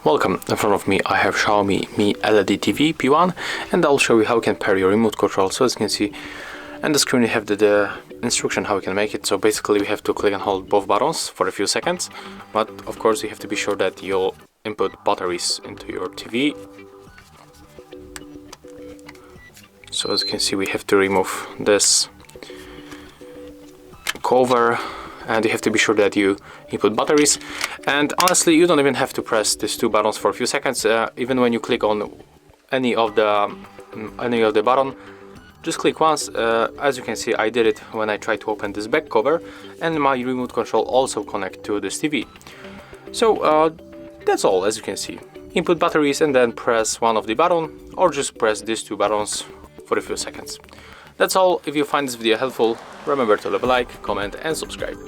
Welcome. In front of me I have Xiaomi Mi LED TV P1, and I'll show you how you can pair your remote control. So as you can see on the screen, you have the instruction how you can make it. So basically we have to click and hold both buttons for a few seconds, but of course you have to be sure that you'll input batteries into your TV. So as you can see, we have to remove this cover, and you have to be sure that you input batteries. And honestly, you don't even have to press these two buttons for a few seconds. Even when you click on any of the button, just click once. As you can see, I did it when I tried to open this back cover, and my remote control also connect to this TV. So that's all. As you can see, input batteries and then press one of the button, or just press these two buttons for a few seconds. That's all. If you find this video helpful, remember to leave a like, comment and subscribe.